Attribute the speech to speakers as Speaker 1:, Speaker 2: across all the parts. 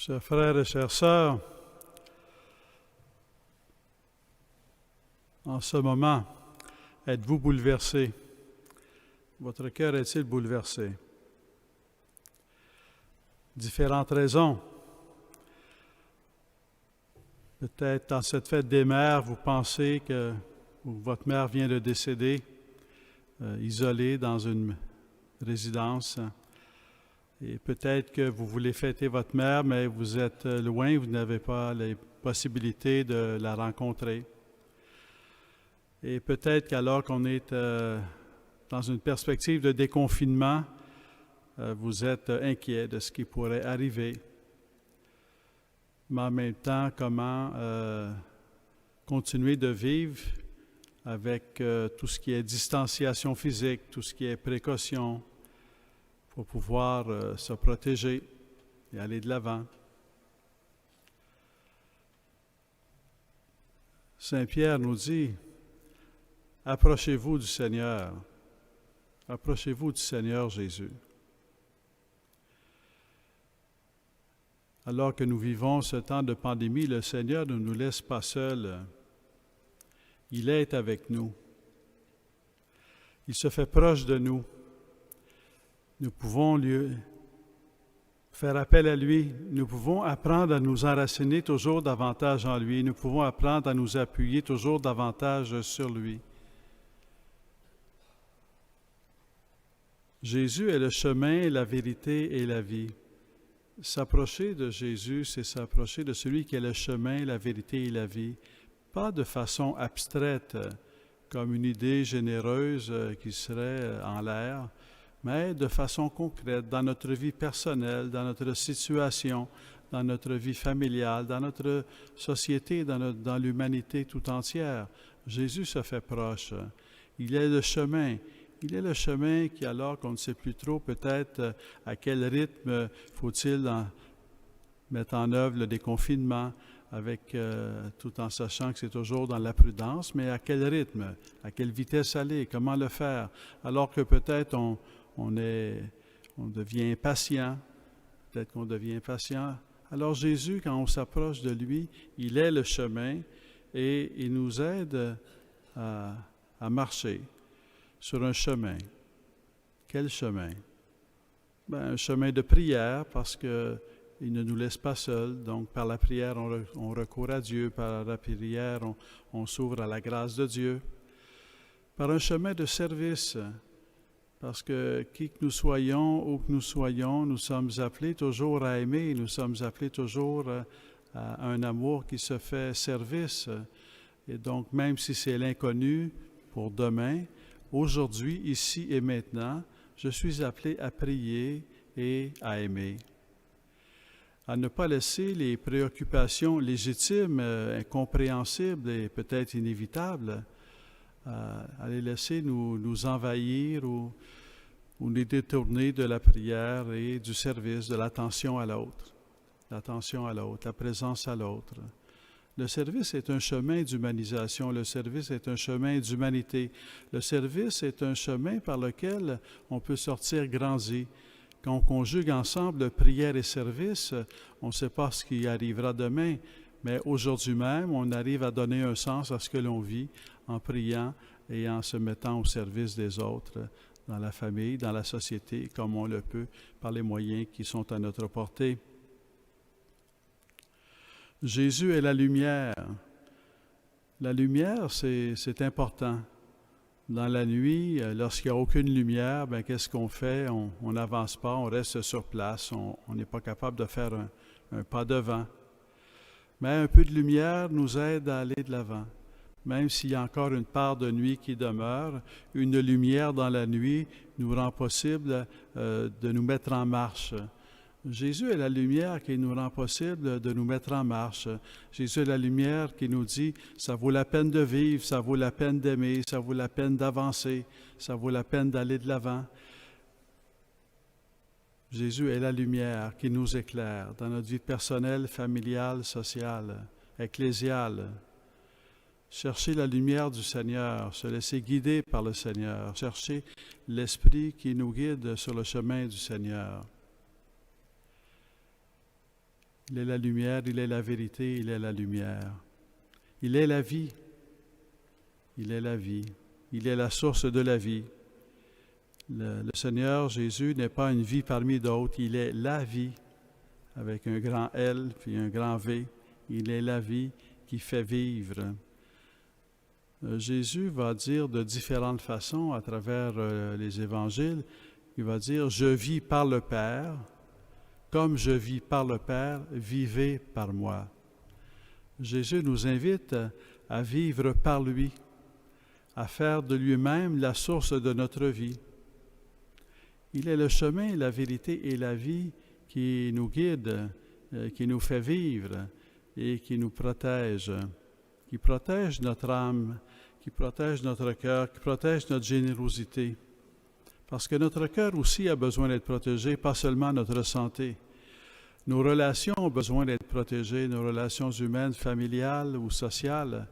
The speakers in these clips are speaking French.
Speaker 1: Chers frères et chères sœurs, en ce moment, êtes-vous bouleversés? Votre cœur est-il bouleversé? Différentes raisons. Peut-être dans cette fête des mères, vous pensez que votre mère vient de décéder, isolée dans une résidence. Et peut-être que vous voulez fêter votre mère, mais vous êtes loin, vous n'avez pas les possibilités de la rencontrer. Et peut-être qu'alors qu'on est dans une perspective de déconfinement, vous êtes inquiet de ce qui pourrait arriver. Mais en même temps, comment continuer de vivre avec tout ce qui est distanciation physique, tout ce qui est précaution, pour pouvoir se protéger et aller de l'avant. Saint Pierre nous dit, approchez-vous du Seigneur, approchez-vous du Seigneur Jésus. Alors que nous vivons ce temps de pandémie, le Seigneur ne nous laisse pas seuls. Il est avec nous. Il se fait proche de nous. Nous pouvons lui faire appel à lui. Nous pouvons apprendre à nous enraciner toujours davantage en lui. Nous pouvons apprendre à nous appuyer toujours davantage sur lui. Jésus est le chemin, la vérité et la vie. S'approcher de Jésus, c'est s'approcher de celui qui est le chemin, la vérité et la vie. Pas de façon abstraite, comme une idée généreuse qui serait en l'air, mais de façon concrète, dans notre vie personnelle, dans notre situation, dans notre vie familiale, dans notre société, dans l'humanité tout entière. Jésus se fait proche. Il est le chemin. Il est le chemin qui, alors qu'on ne sait plus trop peut-être à quel rythme faut-il mettre en œuvre le déconfinement, tout en sachant que c'est toujours dans la prudence, mais à quel rythme, à quelle vitesse aller, comment le faire, alors que peut-être on devient impatient, peut-être qu'on devient impatient. Alors Jésus, quand on s'approche de lui, il est le chemin et il nous aide à marcher sur un chemin. Quel chemin? Un chemin de prière parce qu'il ne nous laisse pas seuls. Donc par la prière, on recourt à Dieu. Par la prière, on s'ouvre à la grâce de Dieu. Par un chemin de service. Parce que qui que nous soyons, où que nous soyons, nous sommes appelés toujours à aimer, nous sommes appelés toujours à un amour qui se fait service. Et donc, même si c'est l'inconnu pour demain, aujourd'hui, ici et maintenant, je suis appelé à prier et à aimer. À ne pas laisser les préoccupations légitimes, incompréhensibles et peut-être inévitables, à les laisser nous envahir ou nous détourner de la prière et du service, de l'attention à l'autre, la présence à l'autre. Le service est un chemin d'humanisation, le service est un chemin d'humanité, le service est un chemin par lequel on peut sortir grandi. Quand on conjugue ensemble prière et service, on ne sait pas ce qui arrivera demain, mais aujourd'hui même, on arrive à donner un sens à ce que l'on vit en priant et en se mettant au service des autres, dans la famille, dans la société, comme on le peut, par les moyens qui sont à notre portée. Jésus est la lumière. La lumière, c'est important. Dans la nuit, lorsqu'il n'y a aucune lumière, qu'est-ce qu'on fait? On n'avance pas, on reste sur place, on n'est pas capable de faire un pas devant. Mais un peu de lumière nous aide à aller de l'avant. Même s'il y a encore une part de nuit qui demeure, une lumière dans la nuit nous rend possible de nous mettre en marche. Jésus est la lumière qui nous rend possible de nous mettre en marche. Jésus est la lumière qui nous dit « ça vaut la peine de vivre, ça vaut la peine d'aimer, ça vaut la peine d'avancer, ça vaut la peine d'aller de l'avant ». Jésus est la lumière qui nous éclaire dans notre vie personnelle, familiale, sociale, ecclésiale. Chercher la lumière du Seigneur, se laisser guider par le Seigneur, chercher l'Esprit qui nous guide sur le chemin du Seigneur. Il est la lumière, il est la vérité, il est la lumière. Il est la vie. Il est la vie. Il est la source de la vie. Le Seigneur Jésus n'est pas une vie parmi d'autres, il est la vie, avec un grand L puis un grand V. Il est la vie qui fait vivre. Jésus va dire de différentes façons à travers les évangiles. Il va dire « Je vis par le Père, comme je vis par le Père, vivez par moi ». Jésus nous invite à vivre par lui, à faire de lui-même la source de notre vie. Il est le chemin, la vérité et la vie qui nous guide, qui nous fait vivre et qui nous protège, qui protège notre âme, qui protège notre cœur, qui protège notre générosité. Parce que notre cœur aussi a besoin d'être protégé, pas seulement notre santé. Nos relations ont besoin d'être protégées, nos relations humaines, familiales ou sociales.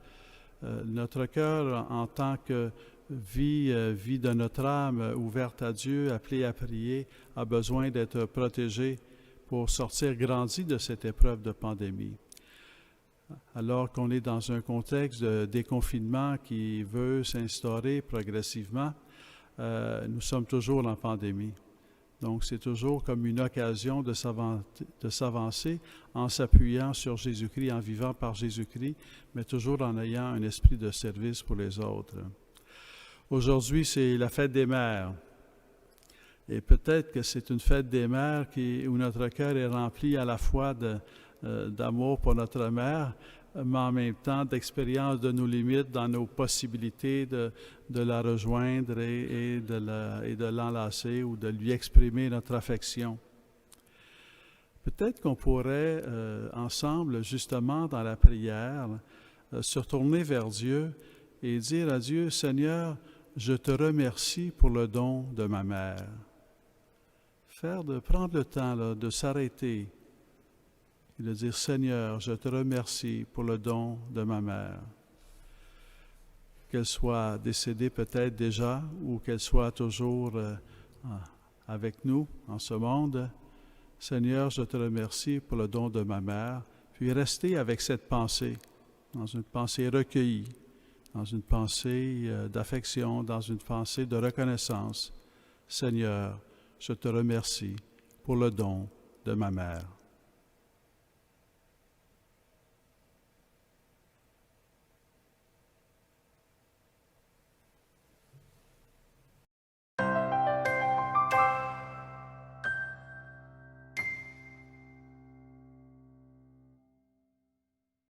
Speaker 1: Notre cœur, en tant que vie de notre âme ouverte à Dieu, appelée à prier, a besoin d'être protégé pour sortir grandi de cette épreuve de pandémie. Alors qu'on est dans un contexte de déconfinement qui veut s'instaurer progressivement, nous sommes toujours en pandémie. Donc, c'est toujours comme une occasion de s'avancer en s'appuyant sur Jésus-Christ, en vivant par Jésus-Christ, mais toujours en ayant un esprit de service pour les autres. Aujourd'hui, c'est la fête des mères. Et peut-être que c'est une fête des mères où notre cœur est rempli à la fois d'amour pour notre mère, mais en même temps d'expérience de nos limites, dans nos possibilités de la rejoindre et de l'enlacer ou de lui exprimer notre affection. Peut-être qu'on pourrait ensemble, justement dans la prière, se tourner vers Dieu et dire à Dieu, « Seigneur, je te remercie pour le don de ma mère. » Prendre le temps là, de s'arrêter et de dire, « Seigneur, je te remercie pour le don de ma mère. » Qu'elle soit décédée peut-être déjà ou qu'elle soit toujours avec nous en ce monde. Seigneur, je te remercie pour le don de ma mère. Puis rester avec cette pensée, dans une pensée recueillie, dans une pensée d'affection, dans une pensée de reconnaissance. Seigneur, je te remercie pour le don de ma mère.